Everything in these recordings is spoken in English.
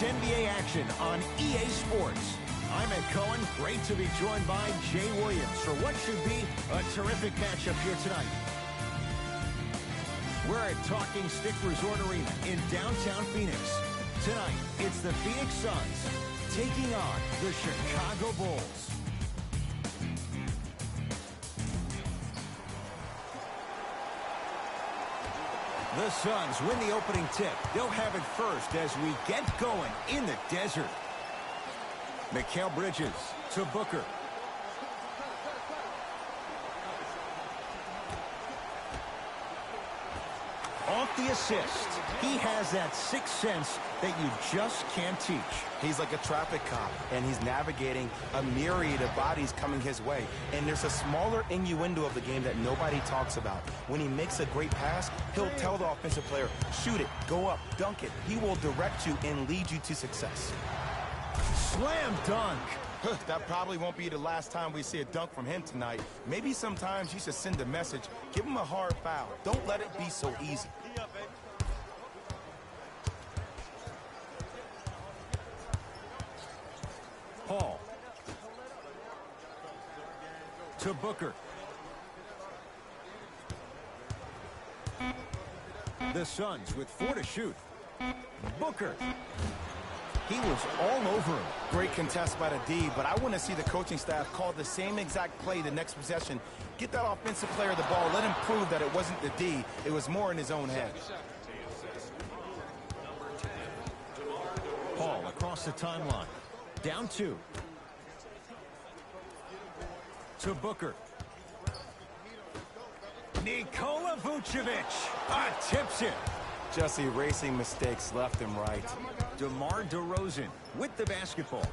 NBA action on EA Sports. I'm Ed Cohen. Great to be joined by Jay Williams for what should be a terrific matchup here tonight. We're at Talking Stick Resort Arena in downtown Phoenix. Tonight, it's the Phoenix Suns taking on the Chicago Bulls. The Suns win the opening tip. They'll have it first as we get going in the desert. Mikal Bridges to Booker. Off the assist. He has that sixth sense that you just can't teach. He's like a traffic cop, and he's navigating a myriad of bodies coming his way. And there's a smaller innuendo of the game that nobody talks about. When he makes a great pass, he'll tell the offensive player, shoot it, go up, dunk it. He will direct you and lead you to success. Slam dunk. That probably won't be the last time we see a dunk from him tonight. Maybe sometimes you should send a message. Give him a hard foul. Don't let it be so easy. Paul to Booker. The Suns with 4 to shoot. Booker. He was all over him. Great contest by the D, but I want to see the coaching staff call the same exact play the next possession. Get that offensive player the ball. Let him prove that it wasn't the D. It was more in his own head. Paul across the timeline. Down 2. To Booker. Nikola Vucevic. Tips it. Just erasing mistakes left and right. DeMar DeRozan with the basketball.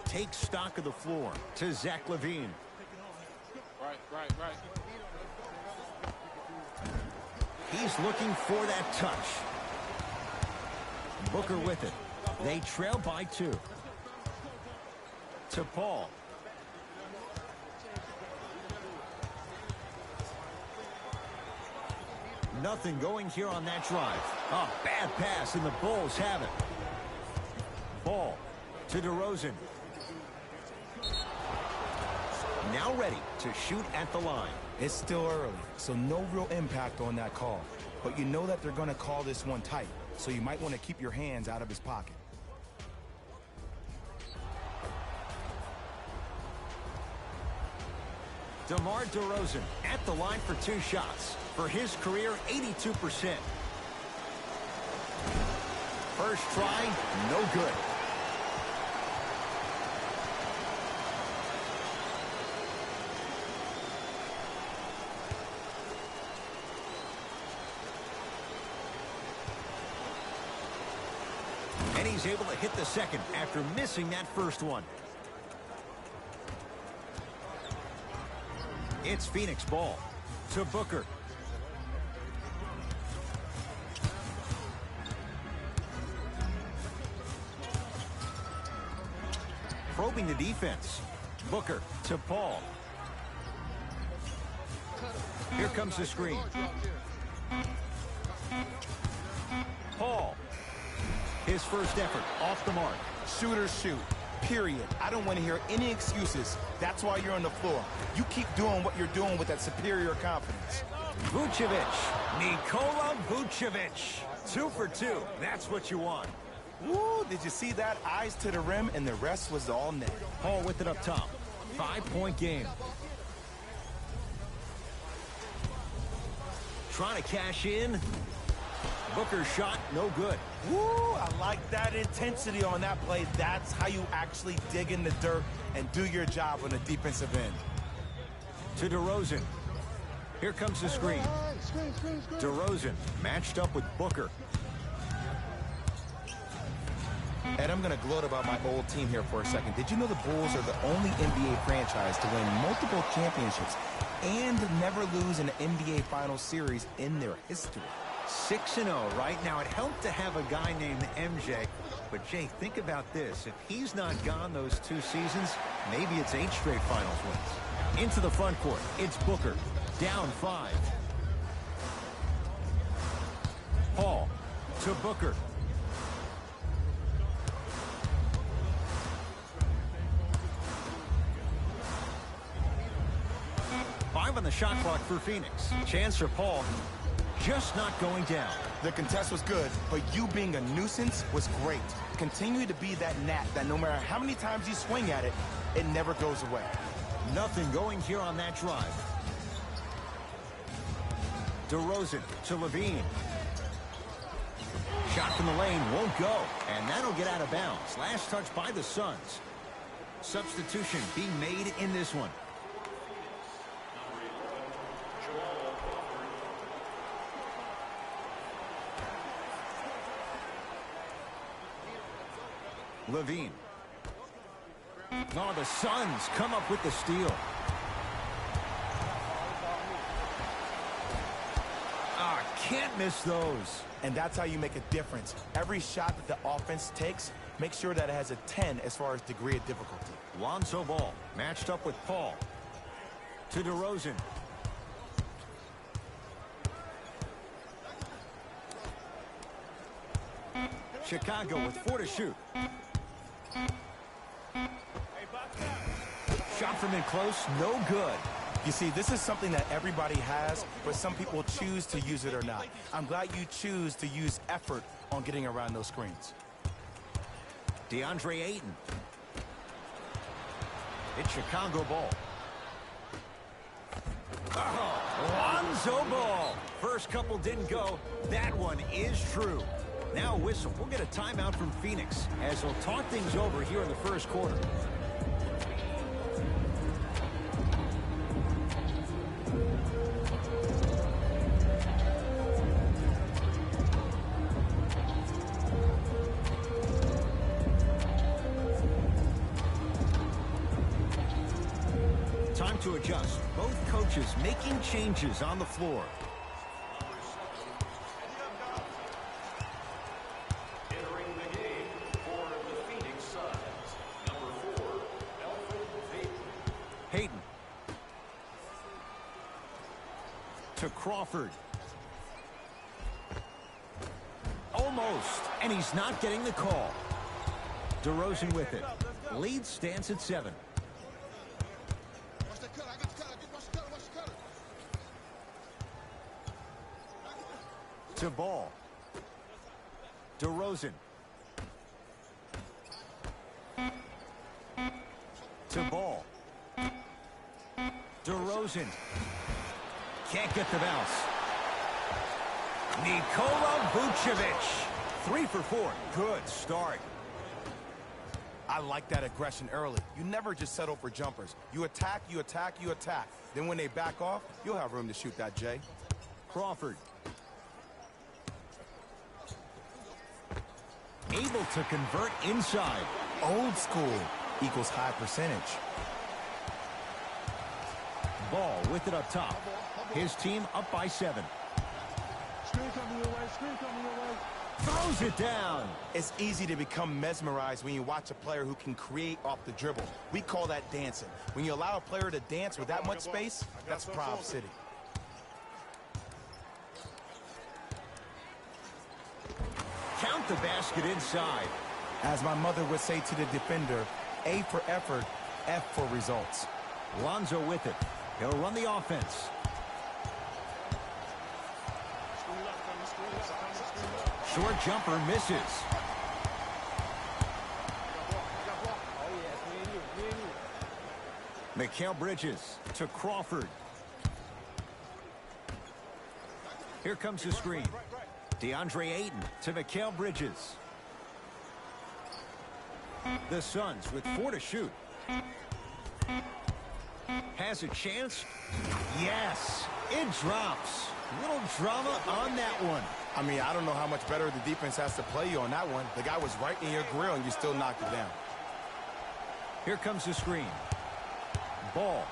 Takes stock of the floor to Zach LaVine. Right. He's looking for that touch. Booker with it. They trail by 2. To Paul. Nothing going here on that drive. A bad pass, and the Bulls have it. Ball to DeRozan. Now ready to shoot at the line. It's still early, so no real impact on that call. But you know that they're going to call this one tight, so you might want to keep your hands out of his pocket. DeMar DeRozan at the line for 2 shots. For his career, 82%. First try, no good. And he's able to hit the second after missing that first one. It's Phoenix ball to Booker. Probing the defense. Booker to Paul. Here comes the screen. Paul. His first effort off the mark. Shooters shoot. Period. I don't want to hear any excuses. That's why you're on the floor. You keep doing what you're doing with that superior confidence. Vucevic. Nikola Vucevic. 2 for 2. That's what you want. Woo, did you see that? Eyes to the rim, and the rest was all net. Paul with it up top. 5-point game. Trying to cash in. Booker's shot, no good. Woo, I like that intensity on that play. That's how you actually dig in the dirt and do your job on the defensive end. To DeRozan. Here comes the screen. DeRozan matched up with Booker. Ed, I'm going to gloat about my old team here for a second. Did you know the Bulls are the only NBA franchise to win multiple championships and never lose an NBA Finals series in their history? 6-0 right now. It helped to have a guy named MJ. But, Jay, think about this. If he's not gone those 2 seasons, maybe it's 8 straight finals wins. Into the front court. It's Booker. Down 5. To Booker. Five on the shot clock for Phoenix. Chance for Paul. Just not going down. The contest was good, but you being a nuisance was great. Continue to be that gnat that no matter how many times you swing at it, it never goes away. Nothing going here on that drive. DeRozan to Levine. Shot from the lane won't go, and that'll get out of bounds. Last touch by the Suns. Substitution being made in this one. Levine. Oh, the Suns come up with the steal. Can't miss those. And that's how you make a difference. Every shot that the offense takes, make sure that it has a 10 as far as degree of difficulty. Lonzo Ball matched up with Paul. To DeRozan. Chicago with 4 to shoot. Shot from in close, no good. You see, this is something that everybody has, but some people choose to use it or not. I'm glad you choose to use effort on getting around those screens. DeAndre Ayton. It's Chicago ball. Oh, Lonzo Ball. First couple didn't go. That one is true. Now whistle. We'll get a timeout from Phoenix as they'll talk things over here in the first quarter. Time to adjust. Both coaches making changes on the floor. Entering the game for the Phoenix Suns, number 4, Elfrid Payton. Hayden. To Crawford. Almost. And he's not getting the call. DeRozan with it. Lead stands at 7. To Ball. DeRozan. To Ball. DeRozan. Can't get the bounce. Nikola Vucevic. 3 for 4. Good start. I like that aggression early. You never just settle for jumpers. You attack, you attack, you attack. Then when they back off, you'll have room to shoot that, Jay. Crawford. Able to convert inside. Old school equals high percentage. Ball with it up top. His team up by 7. Screen coming your way, screen coming your way. Throws it down. It's easy to become mesmerized when you watch a player who can create off the dribble. We call that dancing. When you allow a player to dance with that much space, that's Prob City. Count the basket inside. As my mother would say to the defender, A for effort, F for results. Lonzo with it. He'll run the offense. Short jumper misses. Mikal Bridges to Crawford. Here comes the screen. DeAndre Ayton to Mikal Bridges. The Suns with 4 to shoot. Has a chance. Yes, it drops. Little drama on that one. I mean, I don't know how much better the defense has to play you on that one. The guy was right in your grill and you still knocked it down. Here comes the screen. Ball.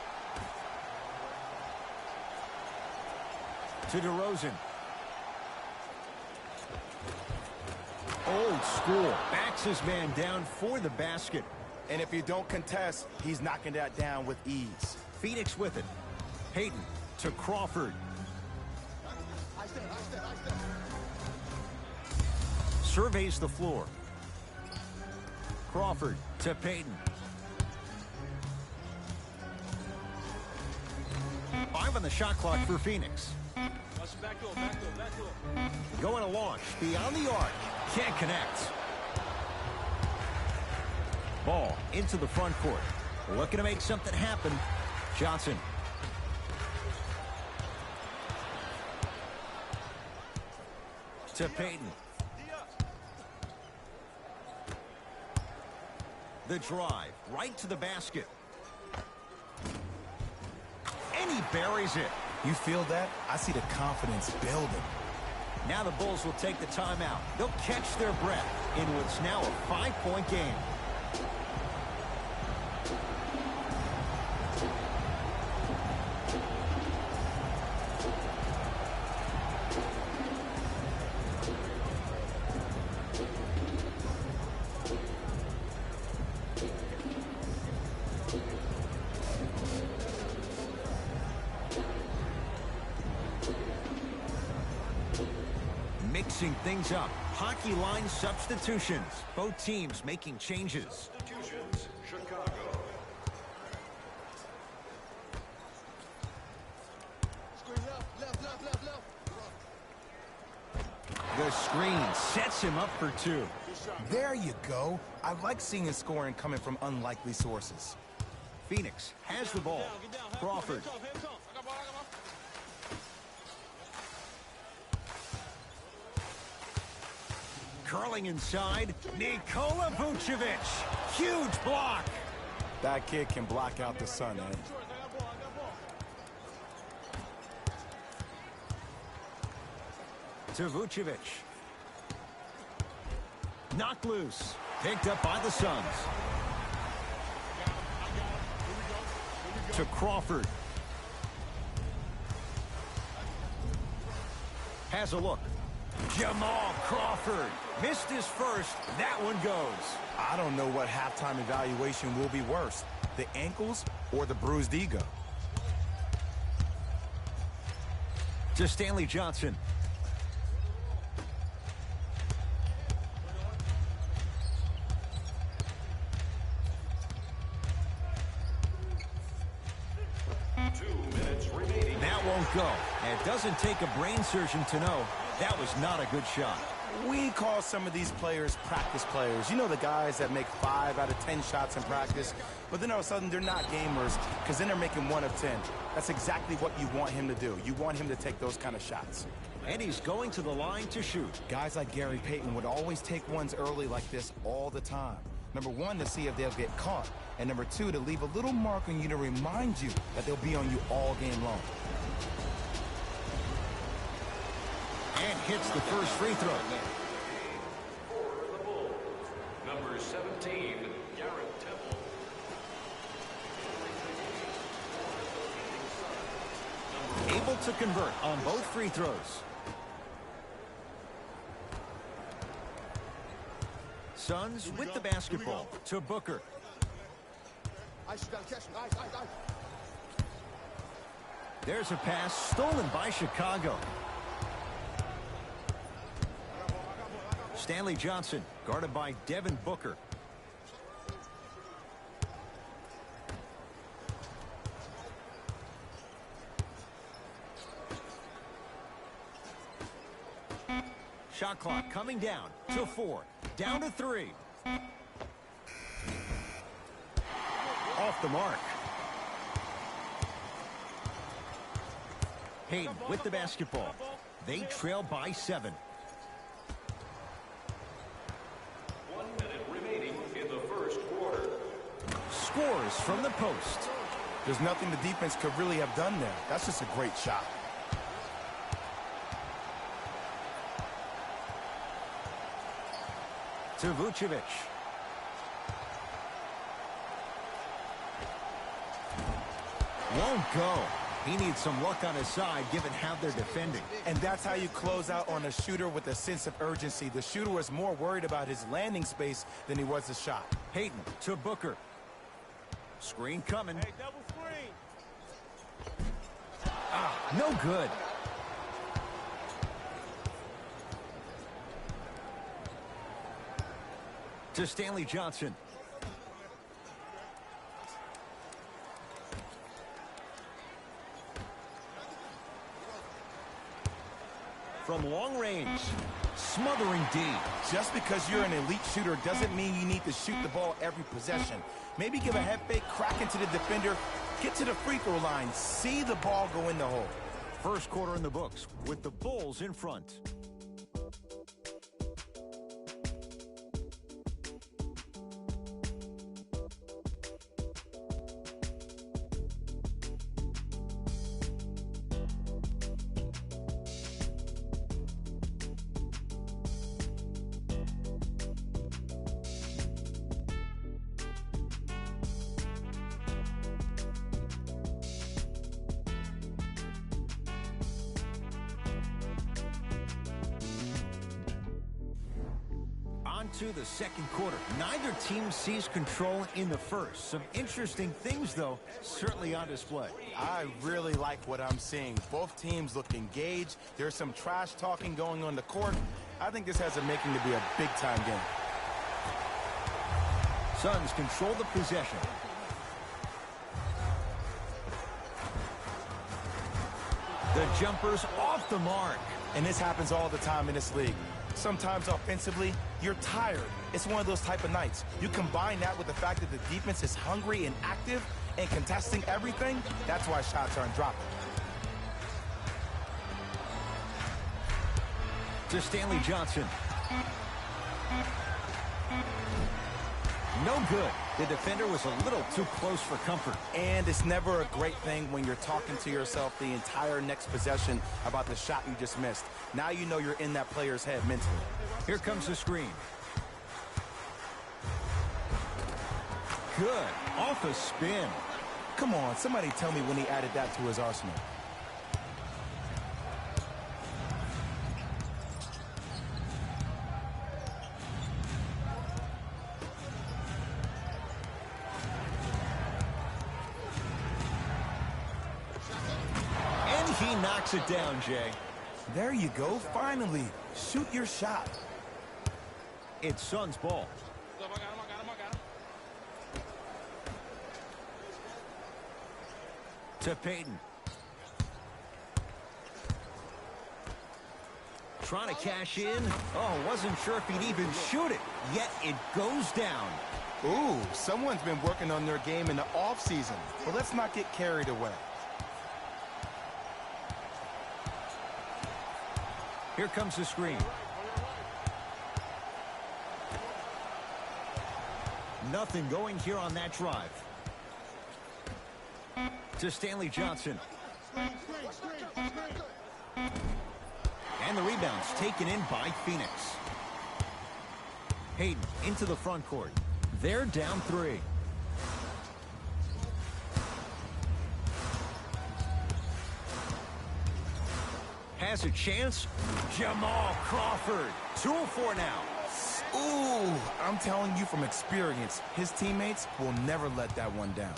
To DeRozan. Old school. Backs his man down for the basket. And if you don't contest, he's knocking that down with ease. Phoenix with it. Hayden to Crawford. surveys the floor. Crawford to Payton. 5 on the shot clock for Phoenix. Going to launch beyond the arc. Can't connect. Ball into the front court. Looking to make something happen. Johnson. To Payton. The drive right to the basket. And he buries it. You feel that? I see the confidence building. Now the Bulls will take the timeout. They'll catch their breath in what's now a 5-point game. Mixing things up. Hockey line substitutions. Both teams making changes. Substitutions, Chicago. The screen sets him up for 2. There you go. I like seeing his scoring coming from unlikely sources. Phoenix has the ball. Crawford. Curling inside. Nikola Vucevic. Huge block. That kid can block out the sun, Ed. To Vucevic. Knocked loose. Picked up by the Suns. To Crawford. Has a look. Jamal Crawford. Missed his first. That one goes. I don't know what halftime evaluation will be worse, the ankles or the bruised ego. To Stanley Johnson. That won't go. And it doesn't take a brain surgeon to know that was not a good shot. We call some of these players practice players. You know, the guys that make 5 out of 10 shots in practice, but then all of a sudden they're not gamers because then they're making 1 of 10. That's exactly what you want him to do. You want him to take those kind of shots. And he's going to the line to shoot. Guys like Gary Payton would always take ones early like this all the time. Number 1, to see if they'll get caught. And number 2, to leave a little mark on you to remind you that they'll be on you all game long. And hits the first free throw. For the Bulls, number 17, Garrett Temple. Able to convert on both free throws. Suns with the basketball to Booker. There's a pass stolen by Chicago. Stanley Johnson guarded by Devin Booker. Shot clock coming down to 4. Down to 3. Off the mark. Payton with the basketball. They trail by 7. 1 minute remaining in the first quarter. Scores from the post. There's nothing the defense could really have done there. That's just a great shot. To Vucevic. Won't go. He needs some luck on his side given how they're defending. And that's how you close out on a shooter with a sense of urgency. The shooter was more worried about his landing space than he was the shot. Payton to Booker. Screen coming. Hey, double screen. No good. To Stanley Johnson. From long range, smothering D. Just because you're an elite shooter doesn't mean you need to shoot the ball every possession. Maybe give a head fake, crack into the defender, get to the free throw line, see the ball go in the hole. First quarter in the books with the Bulls in front. On to the second quarter. Neither team sees control in the first. Some interesting things, though, certainly on display. I really like what I'm seeing. Both teams look engaged. There's some trash talking going on the court. I think this has a making to be a big-time game. Suns control the possession. The jumper's off the mark. And this happens all the time in this league. Sometimes offensively, you're tired. It's one of those type of nights. You combine that with the fact that the defense is hungry and active and contesting everything, that's why shots aren't dropping. To Stanley Johnson. No good. The defender was a little too close for comfort. And it's never a great thing when you're talking to yourself the entire next possession about the shot you just missed. Now you know you're in that player's head mentally. Here comes the screen. Good. Off a spin. Come on, somebody tell me when he added that to his arsenal. And he knocks it down, Jay. There you go, finally. Shoot your shot. It's Suns ball. To Payton. Trying to cash in. Oh, wasn't sure if he'd even shoot it. Yet it goes down. Ooh, someone's been working on their game in the offseason. But let's not get carried away. Here comes the screen. Nothing going here on that drive. To Stanley Johnson. And the rebound's taken in by Phoenix. Payton into the front court. They're down 3. Has a chance. Jamal Crawford. 2-4 now. Ooh, I'm telling you from experience, his teammates will never let that one down.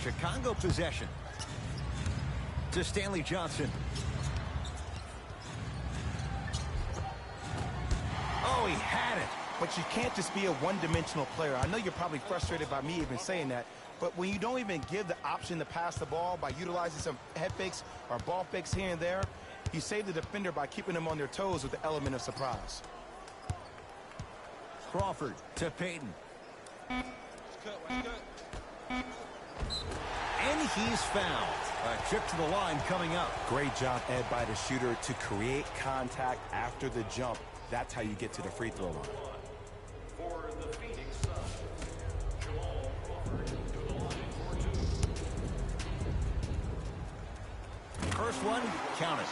Chicago possession. To Stanley Johnson. Oh, he had it. But you can't just be a one-dimensional player. I know you're probably frustrated by me even saying that, but when you don't even give the option to pass the ball by utilizing some head fakes or ball fakes here and there, you save the defender by keeping them on their toes with the element of surprise. Crawford to Payton. And he's fouled. A trip to the line coming up. Great job, Ed, by the shooter to create contact after the jump. That's how you get to the free throw line. For the Phoenix Suns, Jamal Crawford to the line for 2. First one, count it.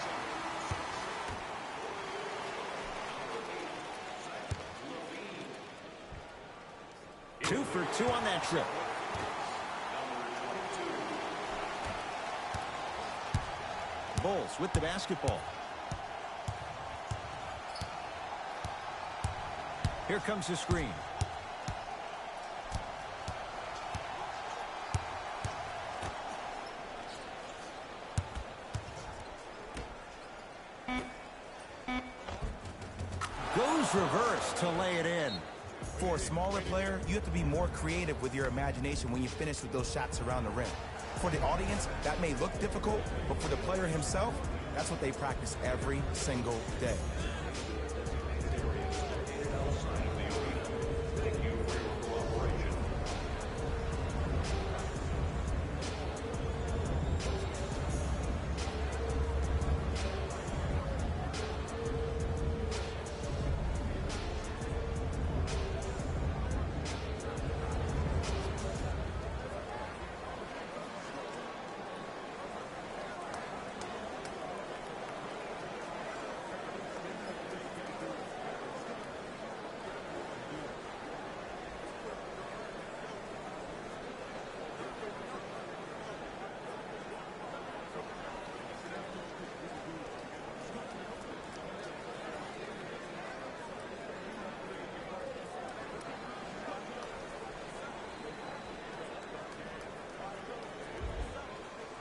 Two for 2 on that trip. Bulls with the basketball. Here comes the screen. Goes reverse to lay it in. For a smaller player, you have to be more creative with your imagination when you finish with those shots around the rim. For the audience, that may look difficult, but for the player himself, that's what they practice every single day.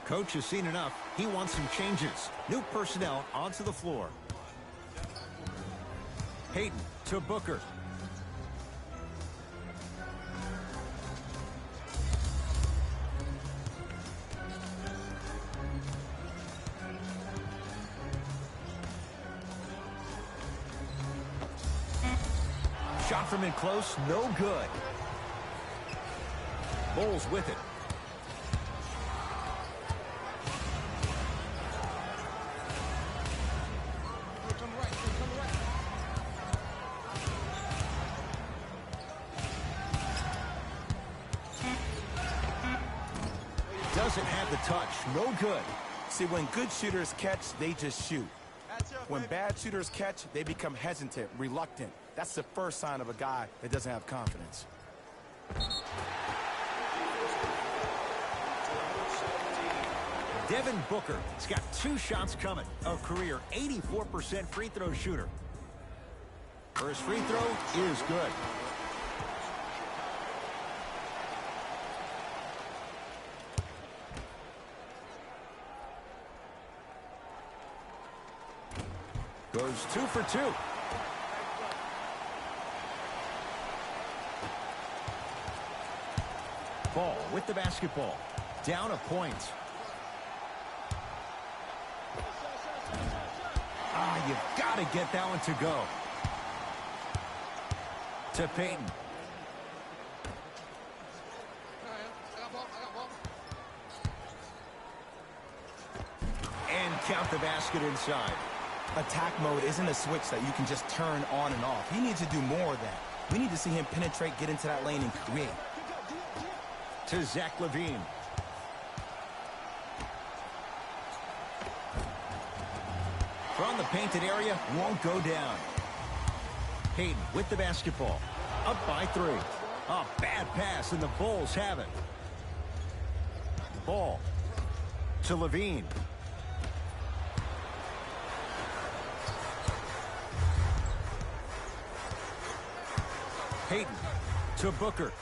Coach has seen enough. He wants some changes. New personnel onto the floor. Payton to Booker. Shot from in close, no good. Bulls with it. Doesn't have the touch. No good. See, when good shooters catch, they just shoot. When bad shooters catch, they become hesitant, reluctant. That's the first sign of a guy that doesn't have confidence. Devin Booker has got 2 shots coming. A career 84% free throw shooter. First free throw is good. Goes 2 for 2. Ball with the basketball. Down a point. You've got to get that one to go. To Payton. And count the basket inside. Attack mode isn't a switch that you can just turn on and off. He needs to do more of that. We need to see him penetrate, get into that lane, and create. To Zach LaVine. From the painted area, won't go down. Payton with the basketball. Up by 3. A bad pass, and the Bulls have it. Ball to LaVine. Payton to Booker.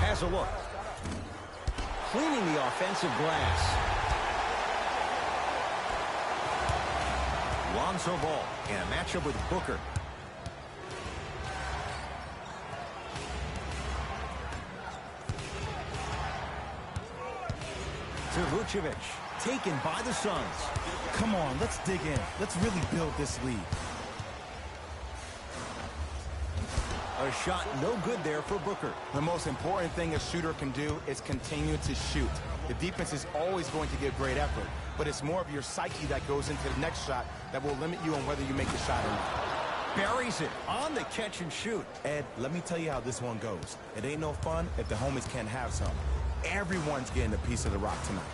Has a look. Cleaning the offensive glass. Lonzo Ball in a matchup with Booker. To Vucevic. Taken by the Suns. Come on, let's dig in. Let's really build this lead. A shot no good there for Booker. The most important thing a shooter can do is continue to shoot. The defense is always going to give great effort, but it's more of your psyche that goes into the next shot that will limit you on whether you make the shot or not. Buries it on the catch and shoot. Ed, let me tell you how this one goes. It ain't no fun if the homies can't have some. Everyone's getting a piece of the rock tonight.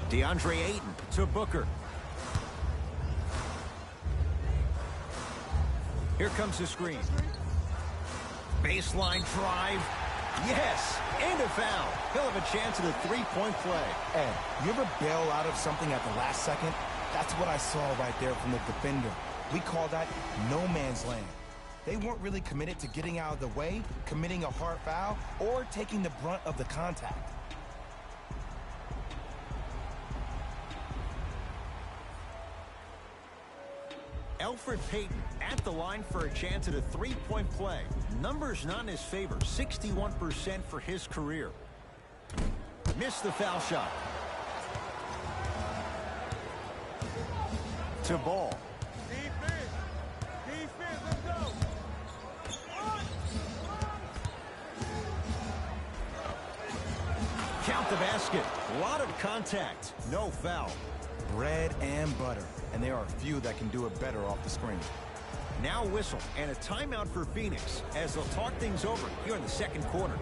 DeAndre Ayton to Booker. Here comes the screen. Baseline drive. Yes, and a foul. He'll have a chance at a 3-point play. Ed, you ever bail out of something at the last second? That's what I saw right there from the defender. We call that no man's land. They weren't really committed to getting out of the way, committing a hard foul, or taking the brunt of the contact. Elfrid Payton at the line for a chance at a three-point play. Numbers not in his favor, 61% for his career. Missed the foul shot. To Ball. Defense. Defense, let's go. Count the basket. A lot of contact. No foul. Bread and butter. And there are few that can do it better off the screen. Now whistle and a timeout for Phoenix as they'll talk things over here in the second quarter.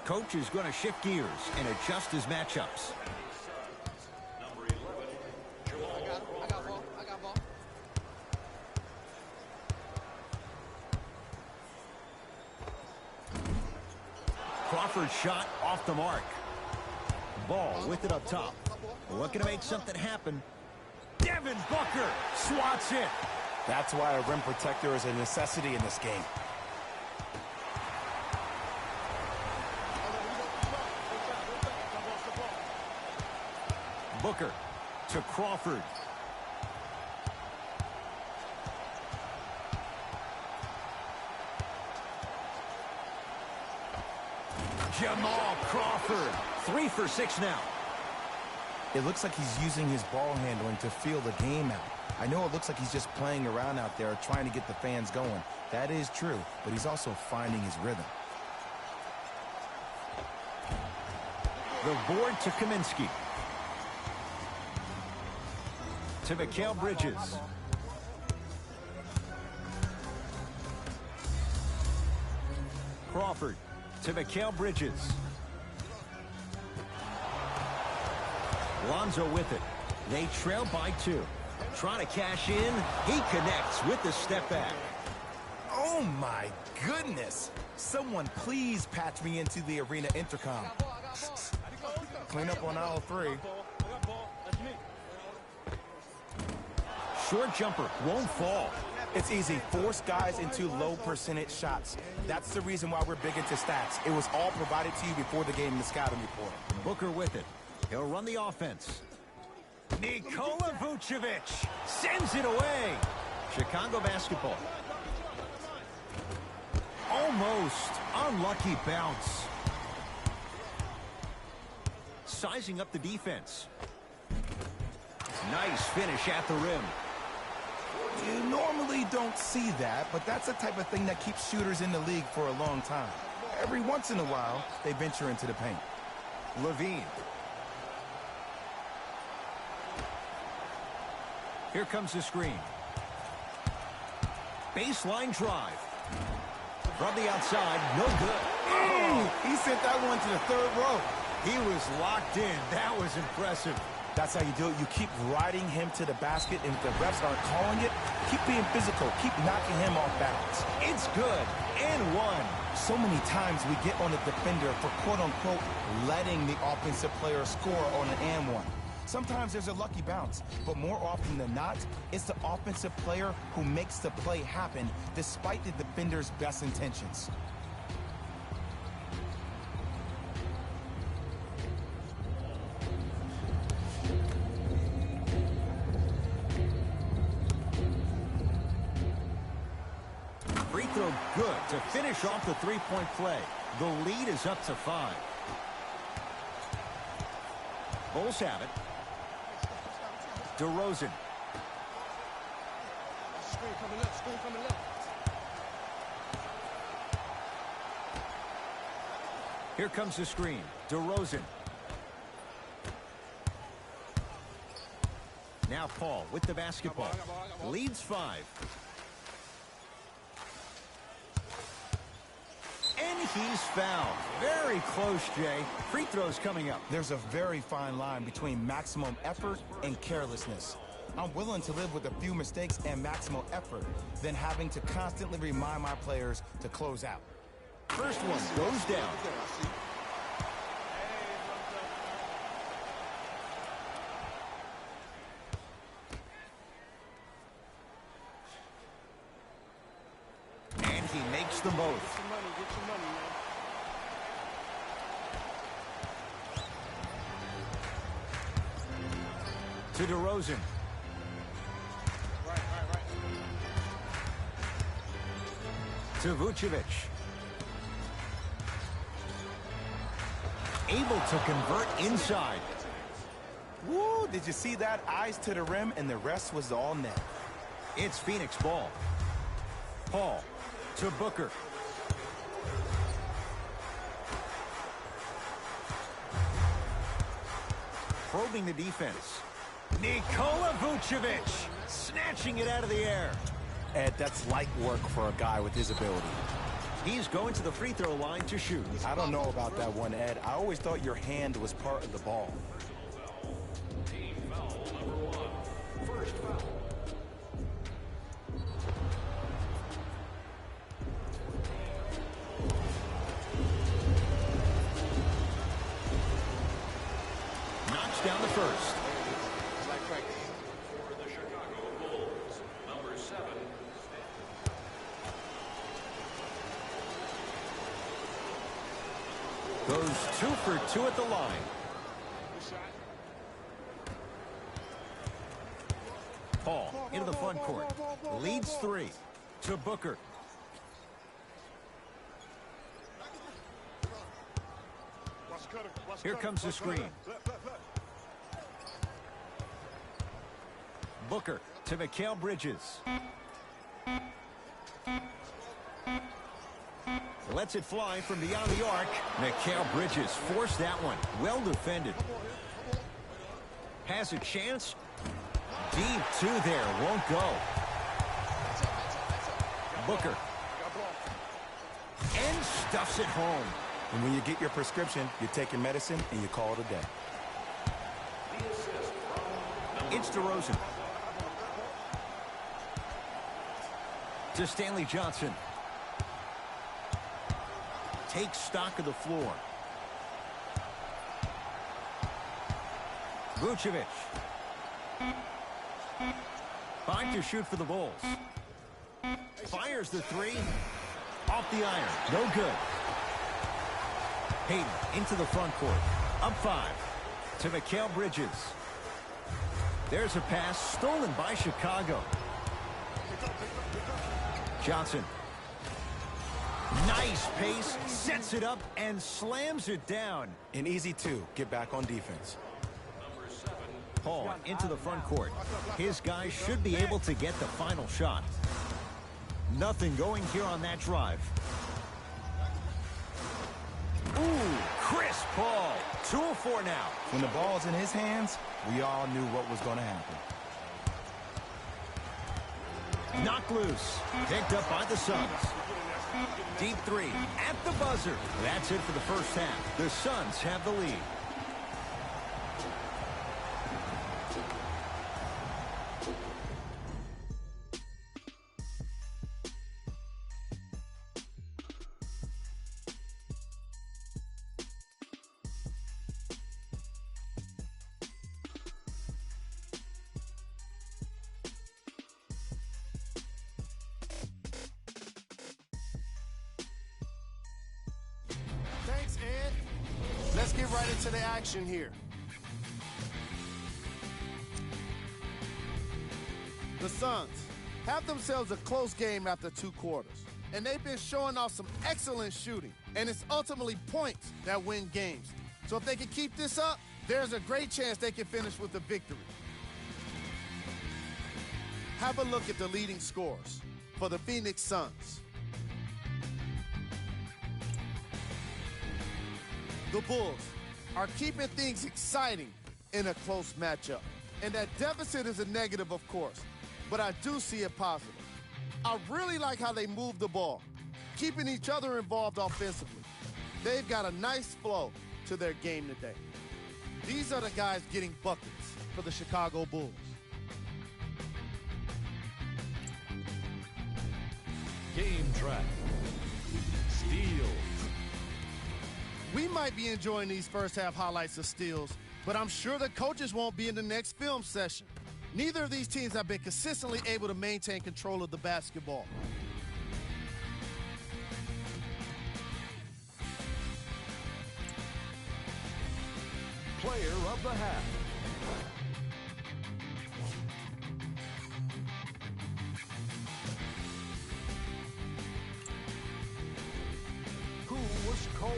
Coach is going to shift gears and adjust his matchups. Number 11, Jamal Crawford. I got ball. Crawford's shot off the mark. Ball with it up top. Looking to make something happen. Devin Booker swats it. That's why a rim protector is a necessity in this game. Booker to Crawford. Jamal Crawford. 3 for 6 now. It looks like he's using his ball handling to feel the game out. I know it looks like he's just playing around out there trying to get the fans going. That is true, but he's also finding his rhythm. The board to Kaminsky. To Mikal Bridges. Crawford to Mikal Bridges. Lonzo with it. They trail by 2. Trying to cash in. He connects with the step back. Oh my goodness! Someone please patch me into the arena intercom. Clean up on aisle 3. Short jumper won't fall. It's easy. Force guys into low percentage shots. That's the reason why we're big into stats. It was all provided to you before the game in the scouting report. Booker with it. He'll run the offense. Nikola Vucevic sends it away. Chicago basketball. Almost unlucky bounce. Sizing up the defense. Nice finish at the rim. You normally don't see that, but that's the type of thing that keeps shooters in the league for a long time. Every once in a while, they venture into the paint. Levine. Here comes the screen. Baseline drive. From the outside, no good. Oh, he sent that one to the third row. He was locked in. That was impressive. That's how you do it. You keep riding him to the basket, and if the refs aren't calling it, keep being physical. Keep knocking him off balance. It's good. And 1. So many times we get on the defender for quote-unquote letting the offensive player score on an and 1. Sometimes there's a lucky bounce, but more often than not, it's the offensive player who makes the play happen despite the defender's best intentions. Free throw good to finish off the three-point play. The lead is up to 5. Bulls have it. DeRozan. Screen coming left, screen coming left. Here comes the screen. DeRozan. Now Paul with the basketball. Leads 5. And he's fouled. Very close, Jay. Free throws coming up. There's a very fine line between maximum effort and carelessness. I'm willing to live with a few mistakes and maximal effort than having to constantly remind my players to close out. First one goes down. And he makes them both. Get your money, man. To DeRozan. Right. To Vucevic. Able to convert inside. Woo, did you see that? Eyes to the rim, and the rest was all net. It's Phoenix ball. Paul to Booker. Probing the defense. Nikola Vucevic snatching it out of the air. Ed, that's light work for a guy with his ability. He's going to the free throw line to shoot. I don't know about that one, Ed. I always thought your hand was part of the ball. Team foul number 1. First foul. Knocks down the first. For the Chicago Bulls, number 7. Goes 2 for 2 at the line. Paul into the front court. Leads 3 to Booker. Here comes the screen. Booker to Mikal Bridges. Lets it fly from beyond the arc. Mikal Bridges forced that one. Well defended. Has a chance. Deep 2 there. Won't go. Booker. And stuffs it home. And when you get your prescription, you take your medicine and you call it a day. It's DeRozan. To Stanley Johnson. Takes stock of the floor. Vucevic. Fine to shoot for the Bulls. Fires the 3. Off the iron. No good. Hayden into the front court. Up 5 to Mikal Bridges. There's a pass stolen by Chicago. Johnson. Nice pace. Sets it up and slams it down. An easy 2. Get back on defense. Paul into the front court. His guys should be able to get the final shot. Nothing going here on that drive. Ooh, Chris Paul. 2 of 4 now. When the ball's in his hands, we all knew what was going to happen. Knocked loose. Picked up by the Suns. Deep 3 at the buzzer. That's it for the first half. The Suns have the lead. Thanks, Ed. Let's get right into the action here. The Suns have themselves a close game after 2 quarters, and they've been showing off some excellent shooting, and it's ultimately points that win games. So if they can keep this up, there's a great chance they can finish with a victory. Have a look at the leading scores for the Phoenix Suns. the Bulls, are keeping things exciting in a close matchup. And that deficit is a negative, of course, but I do see it positive. I really like how they move the ball, keeping each other involved offensively. They've got a nice flow to their game today. These are the guys getting buckets for the Chicago Bulls. Game track. Steals. We might be enjoying these first half highlights of steals, but I'm sure the coaches won't be in the next film session. Neither of these teams have been consistently able to maintain control of the basketball. Player of the half. Who was cold?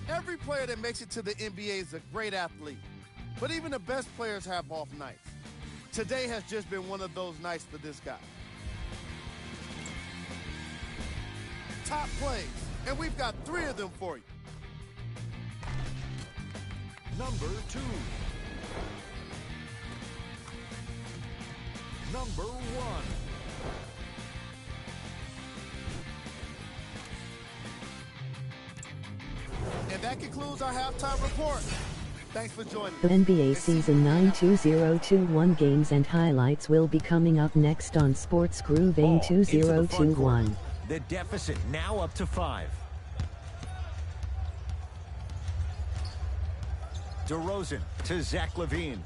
Every player that makes it to the NBA is a great athlete, but even the best players have off nights. Today has just been one of those nights for this guy. Top plays, and we've got 3 of them for you. Number 2. Number 1. And that concludes our halftime report. Thanks for joining The us. NBA Season 9 2021 games and highlights will be coming up next on Sports Groove Ball into the front court. 2021. The deficit now up to 5. DeRozan to Zach LaVine.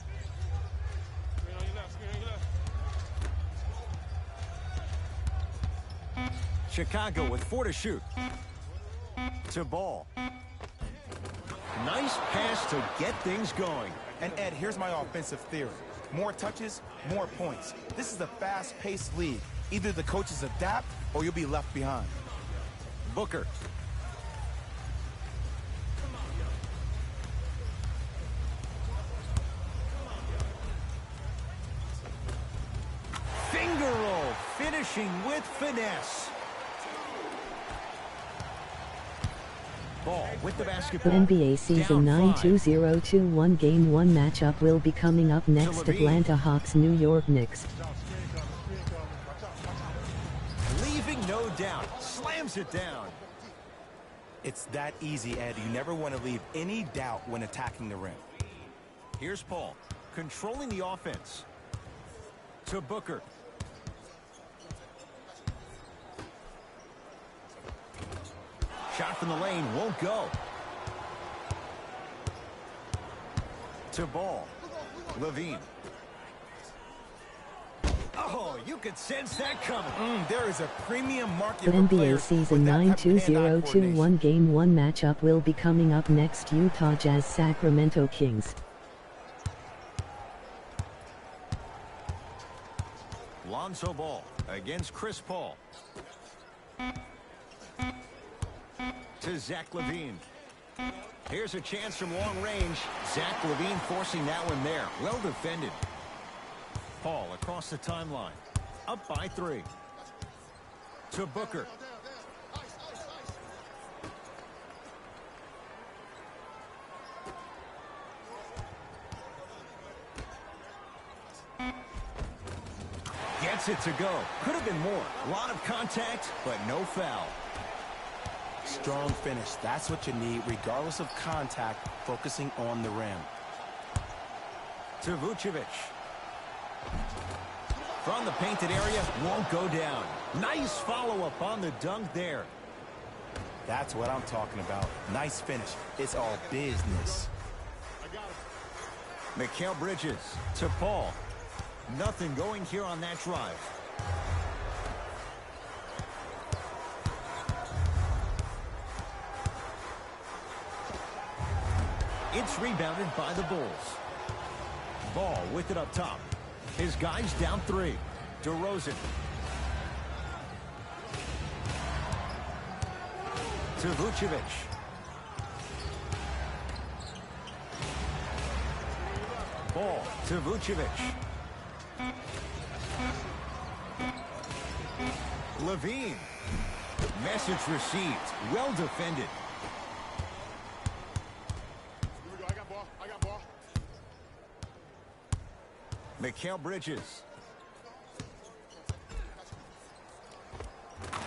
Chicago with 4 to shoot. To Ball. Nice pass to get things going. And Ed, here's my offensive theory. More touches, more points. This is a fast-paced league. Either the coaches adapt or you'll be left behind. Booker. Finger roll, finishing with finesse. Ball with the The basketball. NBA Season Down 9 5. 2021 Game 1 matchup will be coming up next. LaVine. Atlanta Hawks New York Knicks. Leaving no doubt. Slams it down. It's that easy, Ed. You never want to leave any doubt when attacking the rim. Here's Paul, controlling the offense. To Booker. Shot from the lane won't go. To Ball. LaVine. Oh, you could sense that coming. There is a premium market The for NBA players Season with that 9 type of hand-eye 2021 Game 1 matchup will be coming up next. Utah Jazz Sacramento Kings. Lonzo Ball against Chris Paul. To Zach LaVine. Here's a chance from long range. Zach LaVine forcing that one there. Well defended. Paul across the timeline. Up by 3. To Booker. Gets it to go. Could have been more. A lot of contact, but no foul. Strong finish. That's what you need, regardless of contact, focusing on the rim. To Vucevic. From the painted area, won't go down. Nice follow-up on the dunk there. That's what I'm talking about. Nice finish. It's all business. Mikal Bridges to Paul. Nothing going here on that drive. It's rebounded by the Bulls. Ball with it up top. His guys down 3. DeRozan. To Vucevic. Ball to Vucevic. LaVine. Message received. Well defended. I got ball. Mikal Bridges.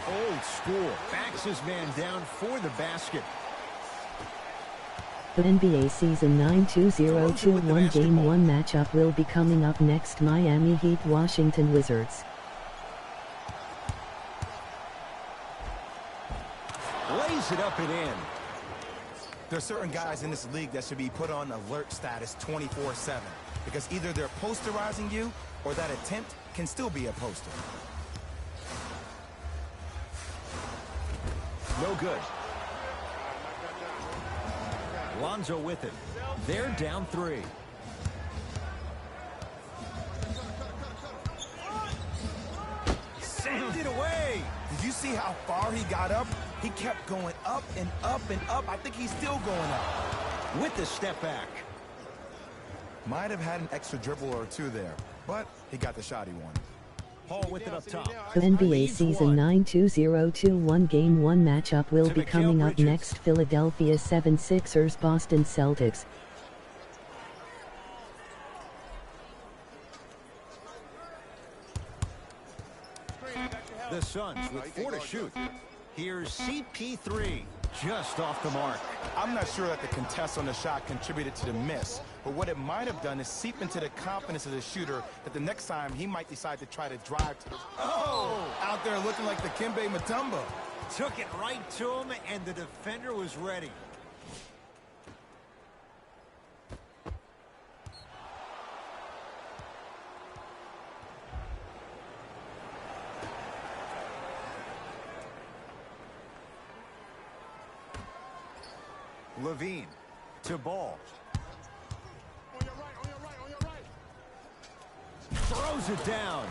Old school. Backs his man down for the basket. The NBA Season 9 2021 Game 1 matchup will be coming up next. Miami Heat Washington Wizards. Lays it up and in. There's certain guys in this league that should be put on alert status 24/7 because either they're posterizing you or that attempt can still be a poster. No good. Lonzo with it. They're down 3. Send it away. Did you see how far he got up? He kept going up and up and up. I think he's still going up. With the step back. Might have had an extra dribble or two there, but he got the shot he wanted. Paul with it up top. The NBA Leads Season 1. 9 2021 Game 1 matchup will To be Mikal coming up Bridges. next. Philadelphia 76ers Boston Celtics. The Suns with 4 to shoot. Here's CP3, just off the mark. I'm not sure that the contest on the shot contributed to the miss, but what it might have done is seep into the confidence of the shooter that the next time he might decide to try to drive to the... Oh! Out there looking like the Kimbe Mutombo. Took it right to him, and the defender was ready. Levine to Ball. On your right, on your right, on your right. Throws it down.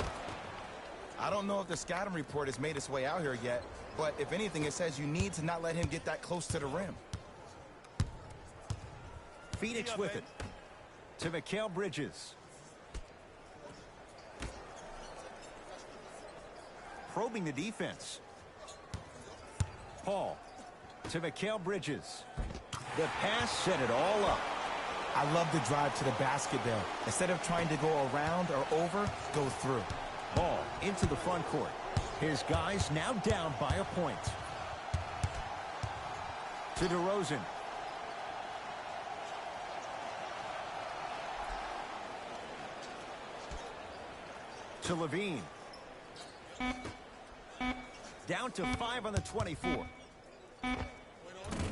I don't know if the scouting report has made its way out here yet, but if anything, it says you need to not let him get that close to the rim. Phoenix with it. To Mikal Bridges. Probing the defense. Paul to Mikal Bridges. The pass set it all up. I love the drive to the basket there. Instead of trying to go around or over, go through. Ball into the front court. His guys now down by a point. To DeRozan. To Levine. Down to 5 on the 24.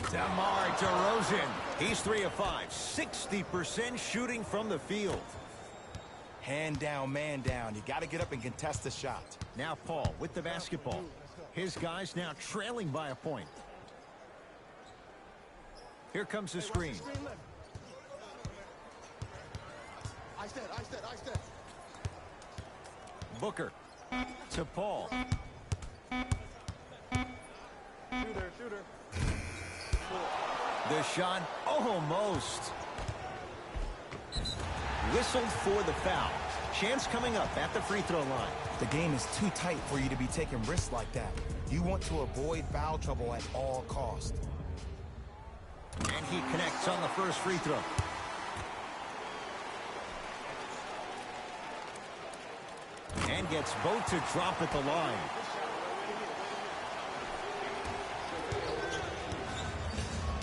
DeMar DeRozan. He's 3 of 5. 60% shooting from the field. Hand down, man down. You got to get up and contest the shot. Now Paul with the basketball. His guys now trailing by a point. Here comes the screen. Screen left. Ice that, ice that, ice that. Booker to Paul. Shooter, shooter. The shot almost. Whistled for the foul. Chance coming up at the free throw line. The game is too tight for you to be taking risks like that. You want to avoid foul trouble at all costs. And he connects on the first free throw. And gets both to drop at the line.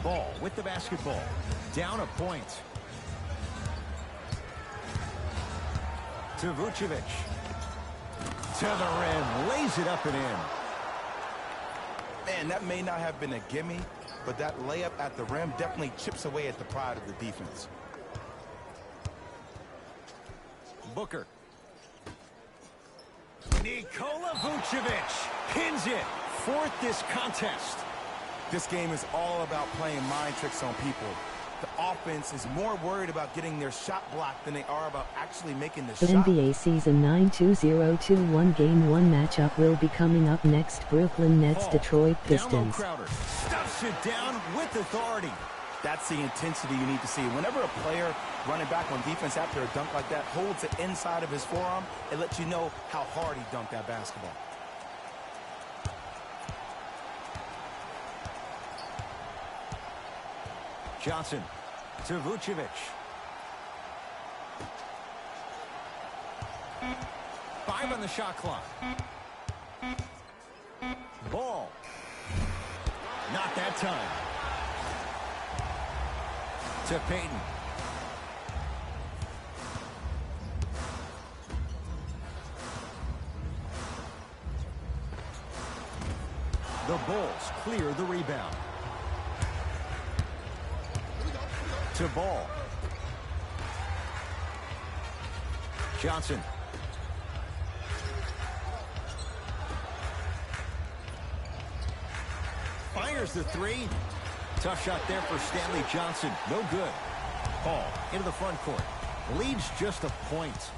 Ball with the basketball. Down a point. To Vucevic. To the rim. Lays it up and in. Man, that may not have been a gimme, but that layup at the rim definitely chips away at the pride of the defense. Booker. Nikola Vucevic pins it. Fourth this contest. This game is all about playing mind tricks on people. The offense is more worried about getting their shot blocked than they are about actually making the The shot. NBA Season 9 2021 Game 1 matchup will be coming up next. Brooklyn Nets Paul, Detroit down low Pistons. Crowder stuffs it down with authority. That's the intensity you need to see. Whenever a player running back on defense after a dunk like that holds it inside of his forearm, it lets you know how hard he dunked that basketball. Johnson To Vucevic. 5 on the shot clock. Ball. Not that time. To Payton. The Bulls clear the rebound. To Ball. Johnson. Fires the three. Tough shot there for Stanley Johnson. No good. Paul into the front court. Leads just a point.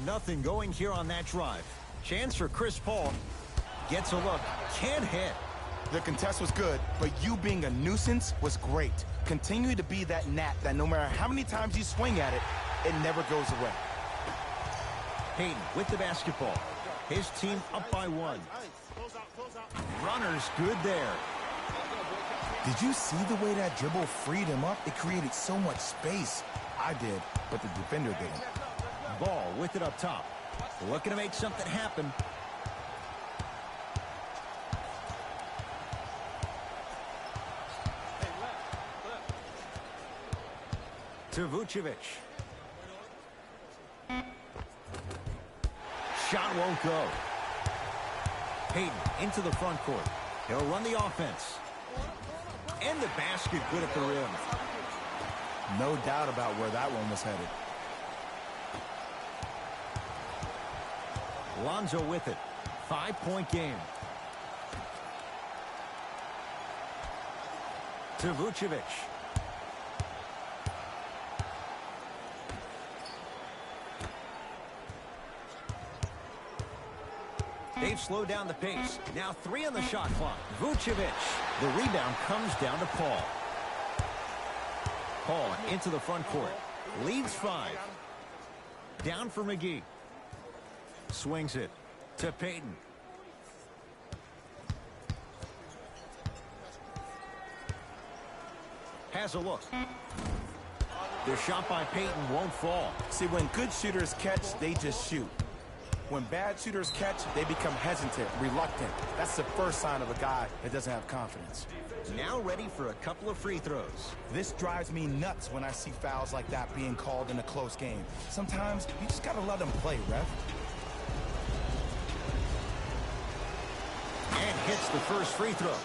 Nothing going here on that drive. Chance for Chris Paul. Gets a look. Can't hit. The contest was good, but you being a nuisance was great. Continue to be that gnat that no matter how many times you swing at it, it never goes away. Payton with the basketball. His team up by 1. Runner's good there. Did you see the way that dribble freed him up? It created so much space. I did, but the defender didn't. Ball with it up top. Looking to make something happen. To Vucevic. Shot won't go. Payton into the front court. He'll run the offense. And the basket good at the rim. No doubt about where that one was headed. Lonzo with it. 5-point game. To Vucevic. They've slowed down the pace. Now 3 on the shot clock. Vucevic. The rebound comes down to Paul. Paul into the front court. Leads 5. Down for McGee. Swings it to Payton. Has a look. The shot by Payton won't fall. See, when good shooters catch, they just shoot. When bad shooters catch, they become hesitant, reluctant. That's the first sign of a guy that doesn't have confidence. Now ready for a couple of free throws. This drives me nuts when I see fouls like that being called in a close game. Sometimes you just gotta let them play, ref. And hits the first free throw.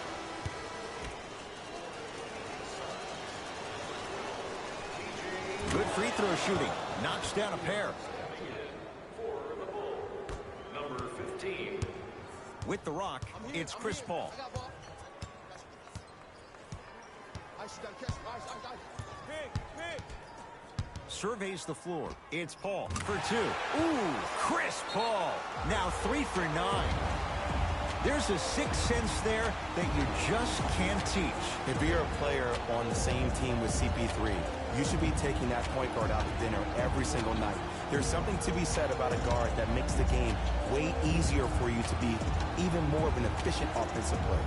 Good free throw shooting. Knocks down a pair. Number 15. With the rock, it's Chris Paul. Surveys the floor. It's Paul for 2. Ooh, Chris Paul. Now 3 for 9. There's a sixth sense there that you just can't teach. If you're a player on the same team with CP3, you should be taking that point guard out to dinner every single night. There's something to be said about a guard that makes the game way easier for you to be even more of an efficient offensive player.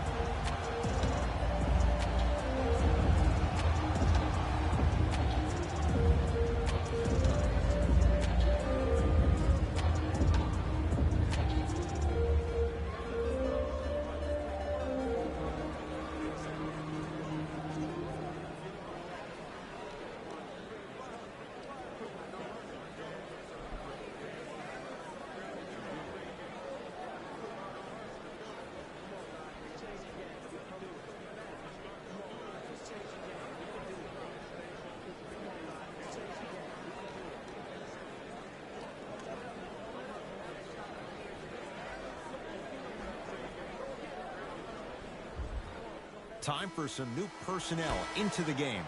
Time for some new personnel into the game.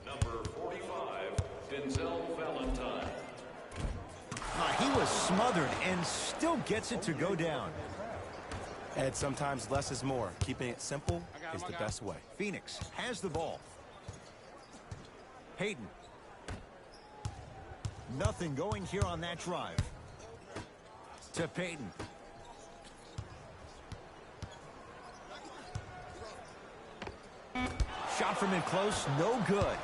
Number 45, Denzel Valentine. He was smothered and still gets it to go down. And sometimes less is more. Keeping it simple is the best way. Phoenix has the ball. Payton. Nothing going here on that drive. To Payton. Shot from in close, no good.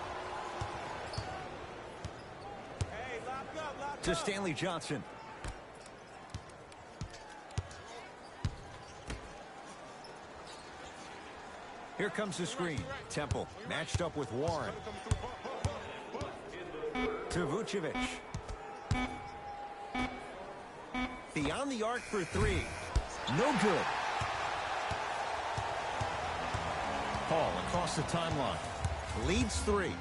To Stanley Johnson. Here comes the screen. Temple matched up with Warren. To Vucevic. Beyond the arc for three. No good. Paul across the timeline. Leads three.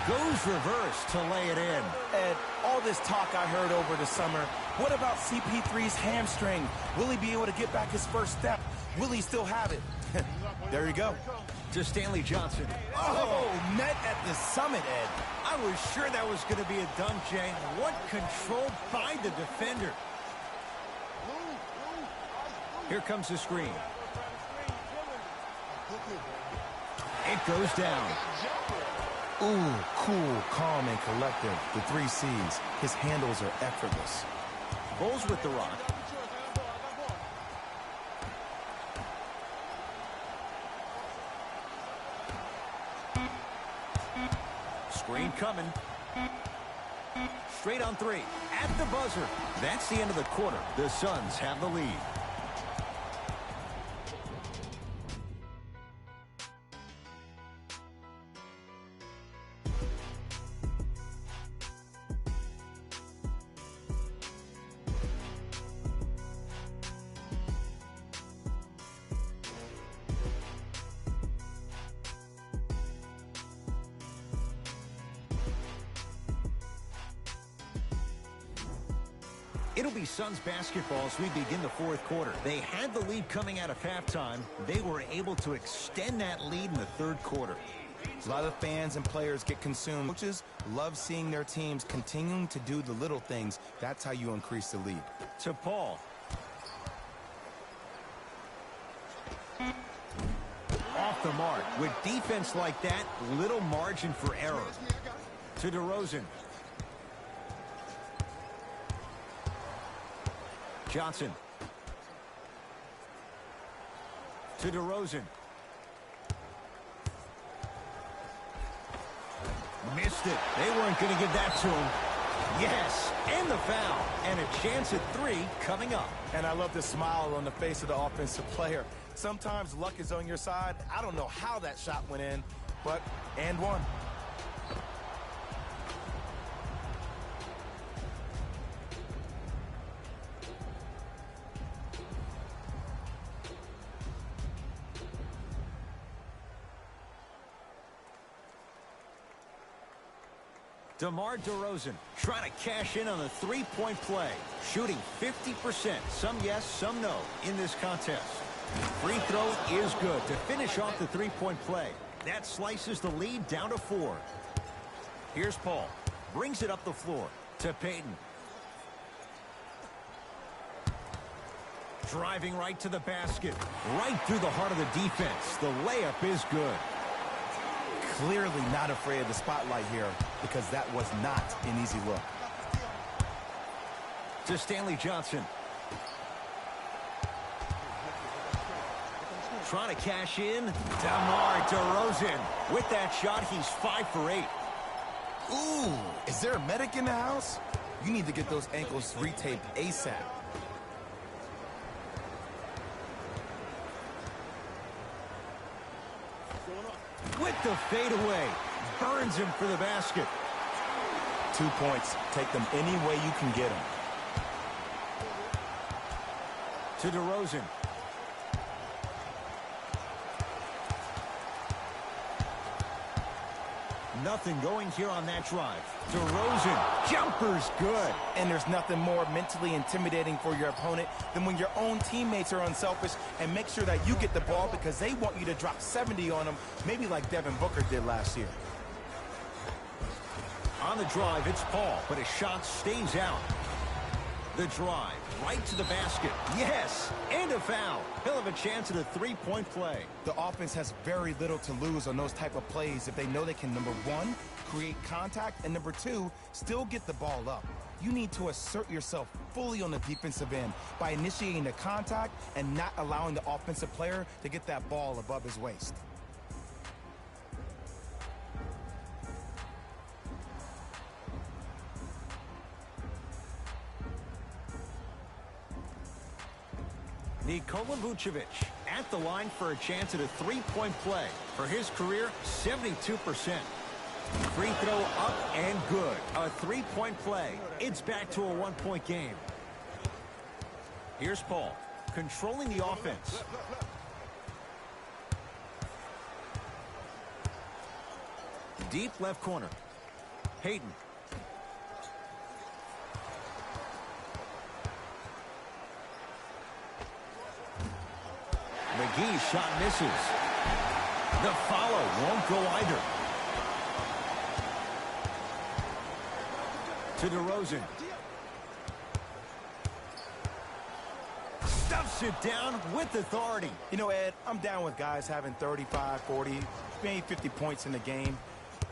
Goes reverse to lay it in. Ed, all this talk I heard over the summer, what about CP3's hamstring? Will he be able to get back his first step? Will he still have it? There you go. To Stanley Johnson. Oh, met at the summit, Ed. I was sure that was going to be a dunk, Jay. What control by the defender. Here comes the screen. It goes down. Ooh, cool, calm, and collective. The 3 C's. His handles are effortless. Bulls with the rock. Screen coming. Straight on three. At the buzzer. That's the end of the quarter. The Suns have the lead. It'll be Suns basketball as we begin the fourth quarter. They had the lead coming out of halftime. They were able to extend that lead in the third quarter. A lot of fans and players get consumed. Coaches love seeing their teams continuing to do the little things. That's how you increase the lead. To Paul. Off the mark. With defense like that, little margin for error. To DeRozan. Johnson. To DeRozan. Missed it. They weren't going to give that to him. Yes, and the foul. And a chance at three coming up. And I love the smile on the face of the offensive player. Sometimes luck is on your side. I don't know how that shot went in, but and one. DeMar DeRozan trying to cash in on a three-point play. Shooting 50%. Some yes, some no in this contest. Free throw is good to finish off the three-point play. That slices the lead down to 4. Here's Paul. Brings it up the floor to Payton. Driving right to the basket. Right through the heart of the defense. The layup is good. Clearly not afraid of the spotlight here because that was not an easy look. To Stanley Johnson. Trying to cash in. DeMar DeRozan. With that shot, he's 5 for 8. Ooh, is there a medic in the house? You need to get those ankles retaped ASAP. With the fadeaway. Burns him for the basket. 2 points. Take them any way you can get them. To DeRozan. Nothing going here on that drive. DeRozan. Jumper's good. And there's nothing more mentally intimidating for your opponent than when your own teammates are unselfish and make sure that you get the ball because they want you to drop 70 on them, maybe like Devin Booker did last year. On the drive, it's Paul, but his shot stays out. The drive, right to the basket. Yes, and a foul. He'll have a chance at a three-point play. The offense has very little to lose on those type of plays if they know they can, number one, create contact, and number two, still get the ball up. You need to assert yourself fully on the defensive end by initiating the contact and not allowing the offensive player to get that ball above his waist. Nikola Vucevic at the line for a chance at a three-point play. For his career, 72%. Free throw up and good. A three-point play. It's back to a one-point game. Here's Paul, controlling the offense. Deep left corner. Hayden. McGee's shot misses. The follow won't go either. To DeRozan. Stuffs it down with authority. You know, Ed, I'm down with guys having 35, 40, maybe 50 points in the game.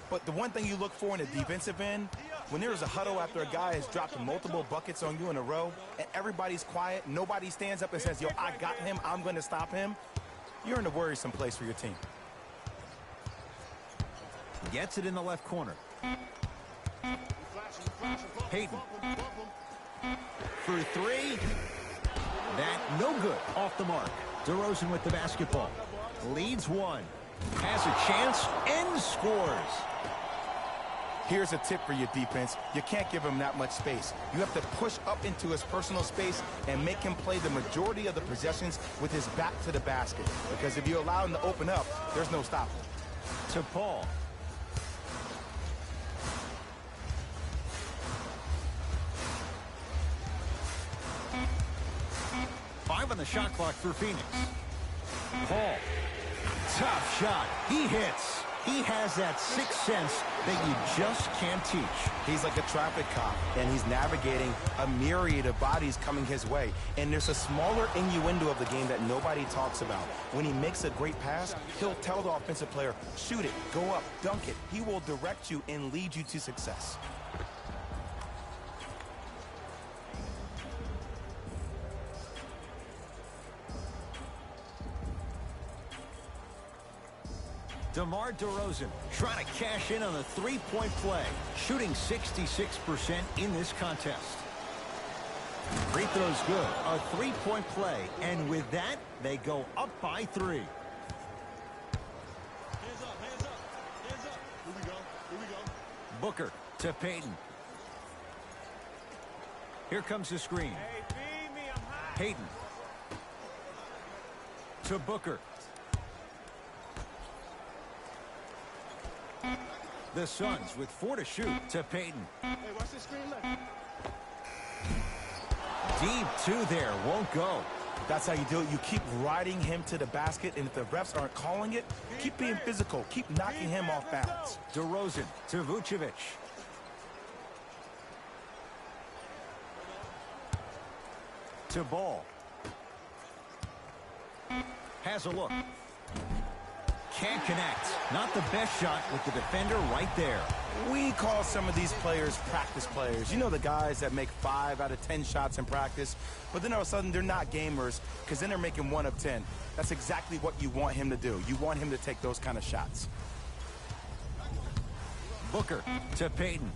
But the one thing you look for in the defensive end, when there is a huddle after a guy has dropped multiple buckets on you in a row, and everybody's quiet, nobody stands up and says, yo, I got him, I'm going to stop him, you're in a worrisome place for your team. Gets it in the left corner. Hayden. For three. That no good. Off the mark. DeRozan with the basketball. Leads one. Has a chance and scores. Here's a tip for your defense. You can't give him that much space. You have to push up into his personal space and make him play the majority of the possessions with his back to the basket. Because if you allow him to open up, there's no stopping. To Paul. Five on the shot clock for Phoenix. Paul. Tough shot. He hits. He has that sixth sense that you just can't teach. He's like a traffic cop, and he's navigating a myriad of bodies coming his way. And there's a smaller innuendo of the game that nobody talks about. When he makes a great pass, he'll tell the offensive player, shoot it, go up, dunk it. He will direct you and lead you to success. DeMar DeRozan trying to cash in on a three-point play, shooting 66% in this contest. Free throw's good, a three-point play, and with that, they go up by three. Hands up, hands up, hands up. Here we go, here we go. Booker to Payton. Here comes the screen. Hey, feed me, I'm hot. Payton. To Booker. The Suns with 4 to shoot to Payton. Hey, watch the screen left. Deep two there, won't go. That's how you do it. You keep riding him to the basket, and if the refs aren't calling it, keep being physical. Keep knocking him off balance. DeRozan to Vucevic. To Ball. Has a look. Can't connect. Not the best shot with the defender right there. We call some of these players practice players. You know, the guys that make 5 out of 10 shots in practice, but then all of a sudden they're not gamers because then they're making 1 of 10. That's exactly what you want him to do. You want him to take those kind of shots. Booker to Payton.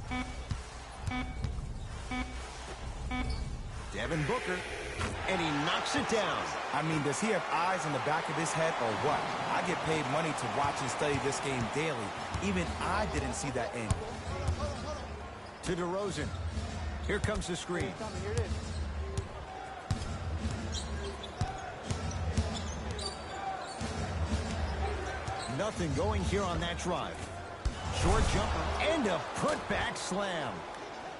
Devin Booker, and he knocks it down. I mean, does he have eyes in the back of his head or what? I get paid money to watch and study this game daily. Even I didn't see that angle. To DeRozan. Here comes the screen. Here it is. Nothing going here on that drive. Short jumper and a putback slam.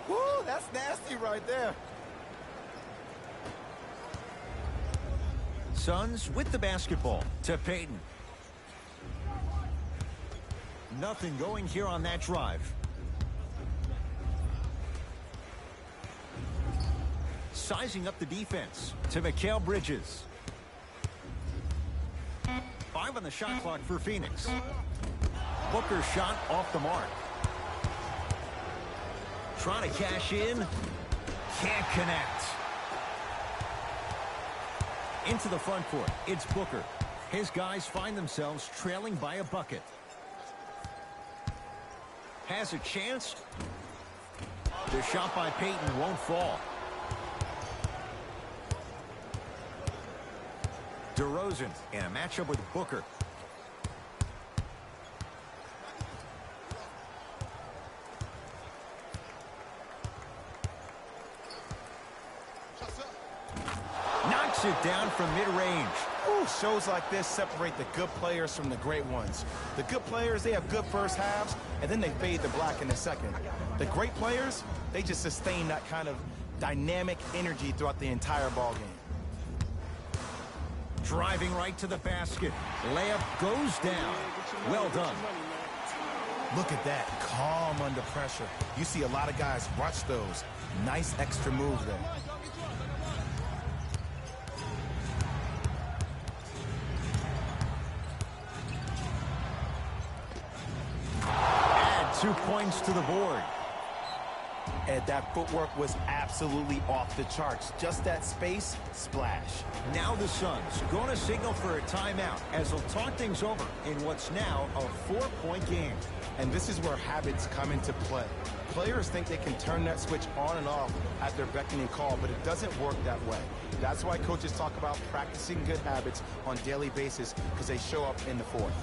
Woo, that's nasty right there. Suns with the basketball to Payton. Nothing going here on that drive. sizing up the defense to Mikal Bridges. 5 on the shot clock for Phoenix. Booker shot off the mark. Trying to cash in. Can't connect. Into the front court. It's Booker. His guys find themselves trailing by a bucket. Has a chance. The shot by Payton won't fall. DeRozan in a matchup with Booker. Knocks it down from mid-range. Shows like this separate the good players from the great ones. The good players, they have good first halves, and then they fade to black in the second. The great players, they just sustain that kind of dynamic energy throughout the entire ball game. Driving right to the basket. Layup goes down. Well done. Look at that, calm under pressure. You see a lot of guys rush those. Nice extra move there. Add 2 points to the board. And that footwork was absolutely off the charts. Just that space, splash. Now the Suns going to signal for a timeout as they'll talk things over in what's now a 4-point game. And this is where habits come into play. Players think they can turn that switch on and off at their beckoning call, but it doesn't work that way. That's why coaches talk about practicing good habits on a daily basis, because they show up in the fourth.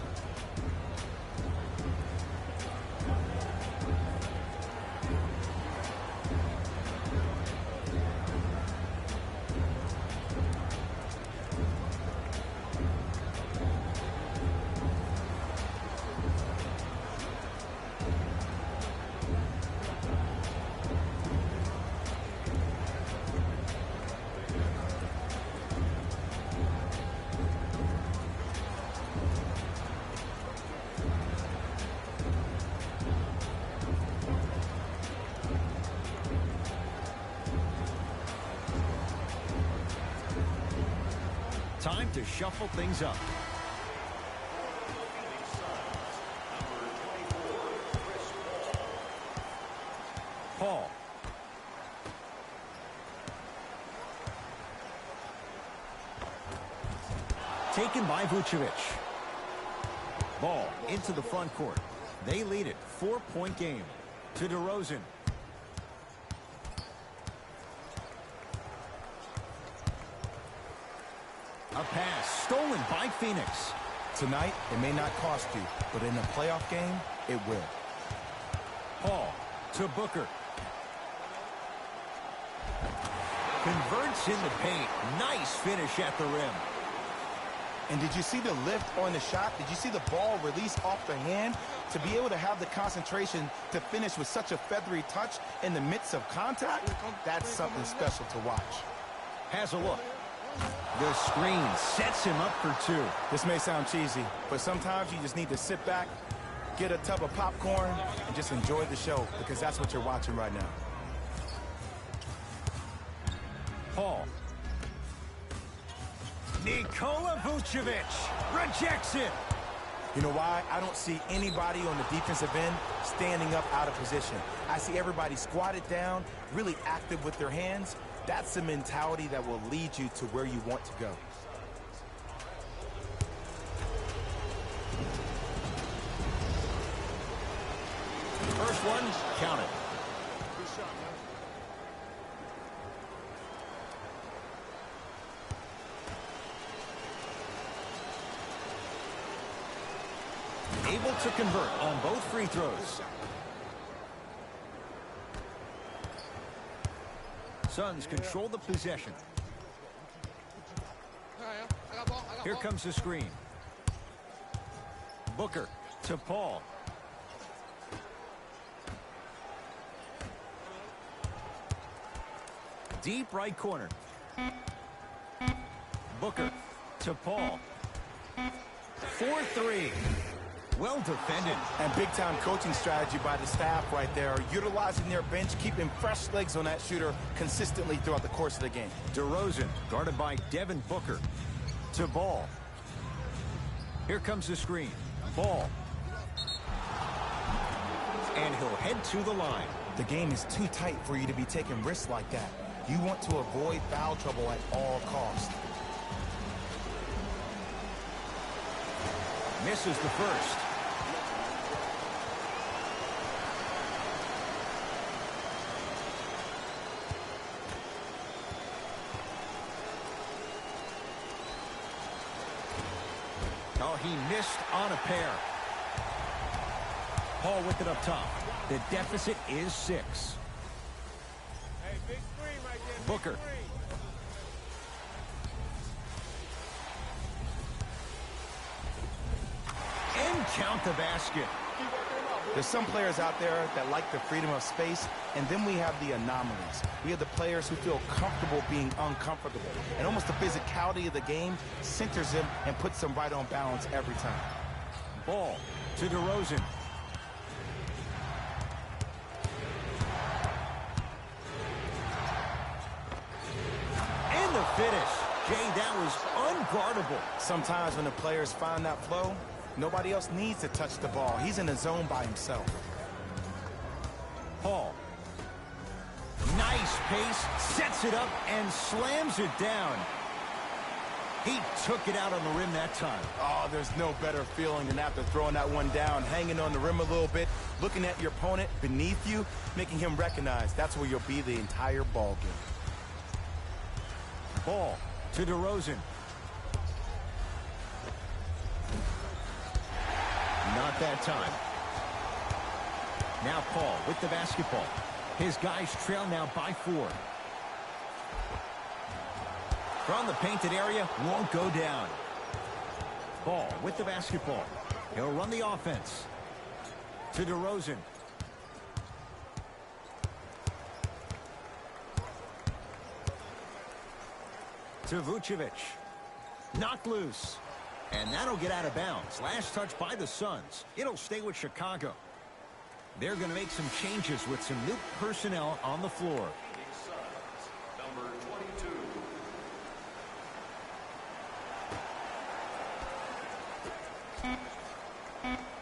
Time to shuffle things up. Paul. Taken by Vucevic. Ball into the front court. They lead it. 4-point game. To DeRozan. A pass stolen by Phoenix. Tonight, it may not cost you, but in a playoff game, it will. Paul to Booker. Converts in the paint. Nice finish at the rim. And did you see the lift on the shot? Did you see the ball release off the hand? To be able to have the concentration to finish with such a feathery touch in the midst of contact, that's something special to watch. Has a look. The screen sets him up for 2. This may sound cheesy, but sometimes you just need to sit back, get a tub of popcorn, and just enjoy the show, because that's what you're watching right now. Paul. Nikola Vucevic rejects it. You know why? I don't see anybody on the defensive end standing up out of position. I see everybody squatted down, really active with their hands. That's the mentality that will lead you to where you want to go. First one, count it. Able to convert on both free throws. Suns control the possession. Here comes the screen. Booker to Paul. Deep right corner. Booker to Paul. 4-3. Well defended. And big-time coaching strategy by the staff right there, utilizing their bench, keeping fresh legs on that shooter consistently throughout the course of the game. DeRozan, guarded by Devin Booker. To Ball. Here comes the screen. Ball. And he'll head to the line. The game is too tight for you to be taking risks like that. You want to avoid foul trouble at all costs. Misses the first. Oh, he missed on a pair. Paul with it up top. The deficit is 6. Hey, big screen right there. Booker. And count the basket. There's some players out there that like the freedom of space, and then we have the anomalies. We have the players who feel comfortable being uncomfortable. And almost the physicality of the game centers them and puts them right on balance every time. Ball to DeRozan. And the finish. Jay, that was unguardable. Sometimes when the players find that flow, nobody else needs to touch the ball. He's in the zone by himself. Paul. Nice pace, sets it up, and slams it down. He took it out on the rim that time. Oh, there's no better feeling than after throwing that one down, hanging on the rim a little bit, looking at your opponent beneath you, making him recognize that's where you'll be the entire ball game. Ball to DeRozan. Not that time. Now Paul with the basketball. His guys trail now by 4. From the painted area, won't go down. Ball with the basketball. He'll run the offense. To DeRozan. To Vucevic. Knocked loose. And that'll get out of bounds. Last touch by the Suns. It'll stay with Chicago. They're going to make some changes with some new personnel on the floor. Suns, number 22.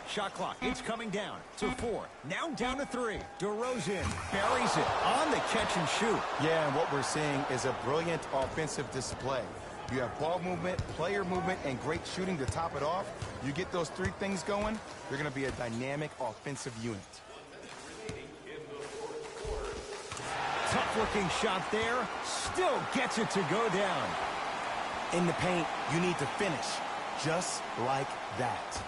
Shot clock, it's coming down to 4. Now down to 3. DeRozan buries it on the catch and shoot. Yeah, and what we're seeing is a brilliant offensive display. You have ball movement, player movement, and great shooting to top it off. You get those 3 things going, you're going to be a dynamic offensive unit. Tough-looking shot there. Still gets it to go down. In the paint, you need to finish just like that.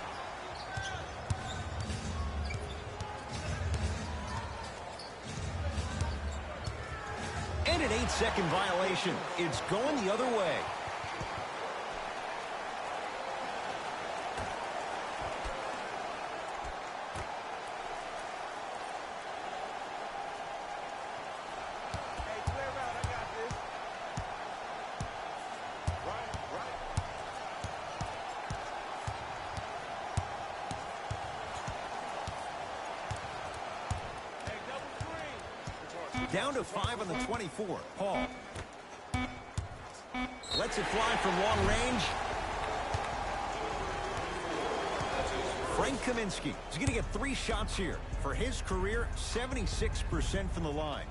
And an 8-second violation. It's going the other way. Hey, clear out. I got this. Right. Hey, double screen. Down to 5 on the 24. Paul. Lets it fly from long range. Frank Kaminsky is going to get 3 shots here. For his career, 76% from the line.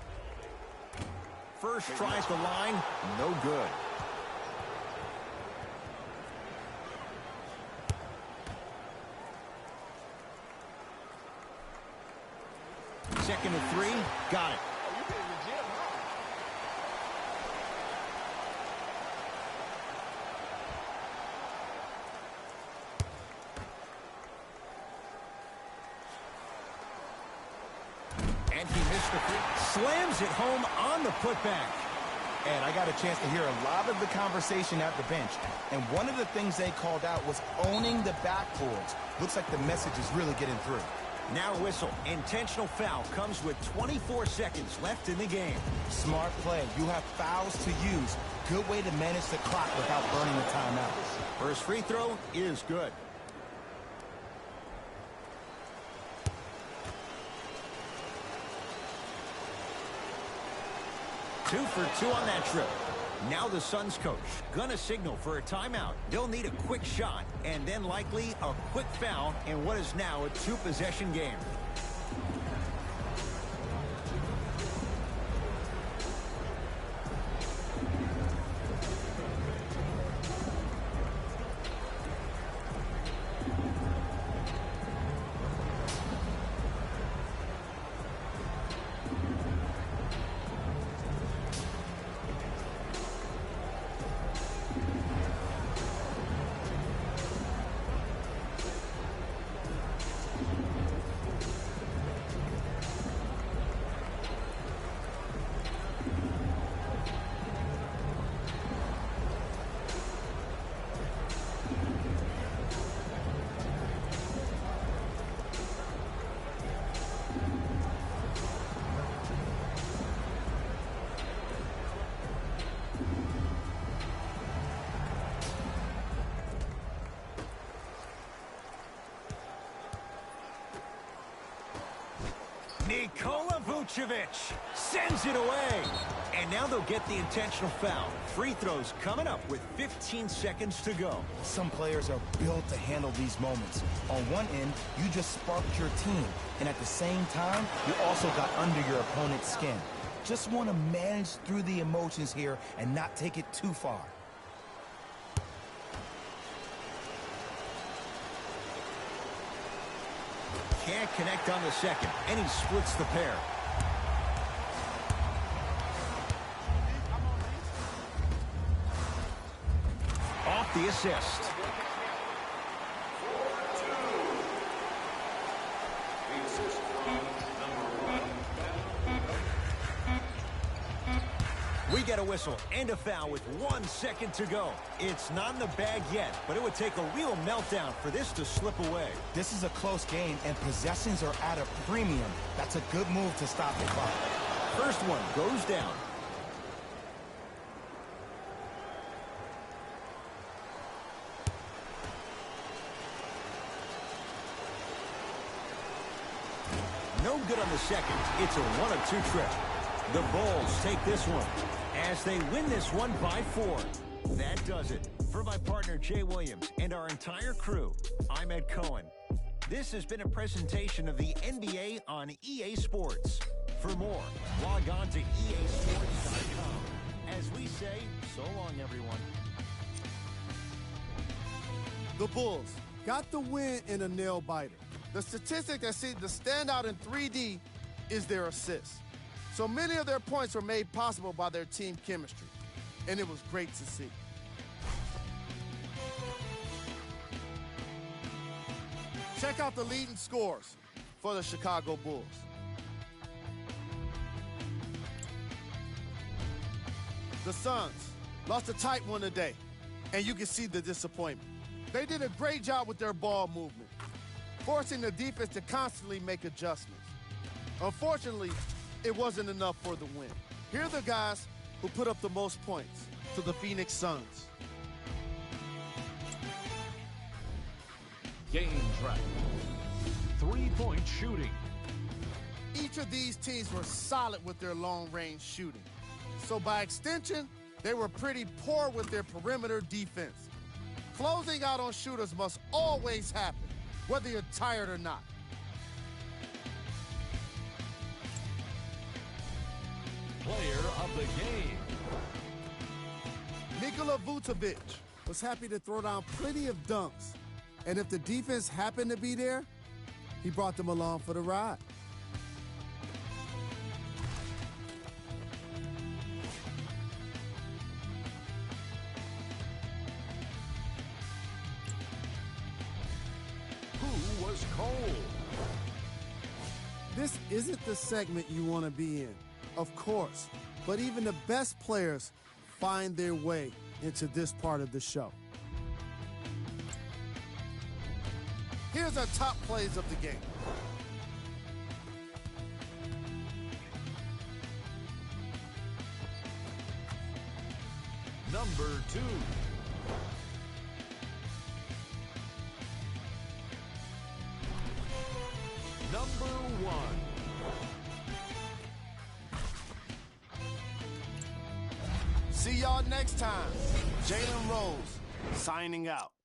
First try at the line, no good. Second and 3, got it. Oh, you been in the gym, huh? And he missed the free. Slams it home on the putback. And I got a chance to hear a lot of the conversation at the bench. And one of the things they called out was owning the backboards. Looks like the message is really getting through. Now whistle. Intentional foul comes with 24 seconds left in the game. Smart play. You have fouls to use. Good way to manage the clock without burning the timeout. First free throw is good. 2 for 2 on that trip. Now the Suns coach gonna signal for a timeout. They'll need a quick shot and then likely a quick foul in what is now a 2-possession game. Nikola Vucevic sends it away. And now they'll get the intentional foul. Free throws coming up with 15 seconds to go. Some players are built to handle these moments. On one end, you just sparked your team. And at the same time, you also got under your opponent's skin. Just want to manage through the emotions here and not take it too far. Can't connect on the second, and he splits the pair. Off the assist. We get a whistle and a foul with 1 second to go. It's not in the bag yet, but it would take a real meltdown for this to slip away. This is a close game, and possessions are at a premium. That's a good move to stop the clock. First one goes down. No good on the second. It's a 1-of-2 trip. The Bulls take this one as they win this one by 4. That does it. For my partner Jay Williams and our entire crew, I'm Ed Cohen. This has been a presentation of the NBA on EA Sports. For more, log on to easports.com. As we say, so long, everyone. The Bulls got the win in a nail-biter. The statistic that seems to stand out in 3D is their assists. So many of their points were made possible by their team chemistry, and it was great to see. Check out the leading scores for the Chicago Bulls. The Suns lost a tight one today, and you can see the disappointment. They did a great job with their ball movement, forcing the defense to constantly make adjustments. Unfortunately, it wasn't enough for the win. Here are the guys who put up the most points to the Phoenix Suns. Game track. 3-point shooting. Each of these teams were solid with their long-range shooting. So by extension, they were pretty poor with their perimeter defense. Closing out on shooters must always happen, whether you're tired or not. Player of the game. Nikola Vucevic was happy to throw down plenty of dunks. And if the defense happened to be there, he brought them along for the ride. Who was cold? This isn't the segment you want to be in, of course, but even the best players find their way into this part of the show. Here's our top plays of the game. Number 2. Number 1. See y'all next time. Jalen Rose, signing out.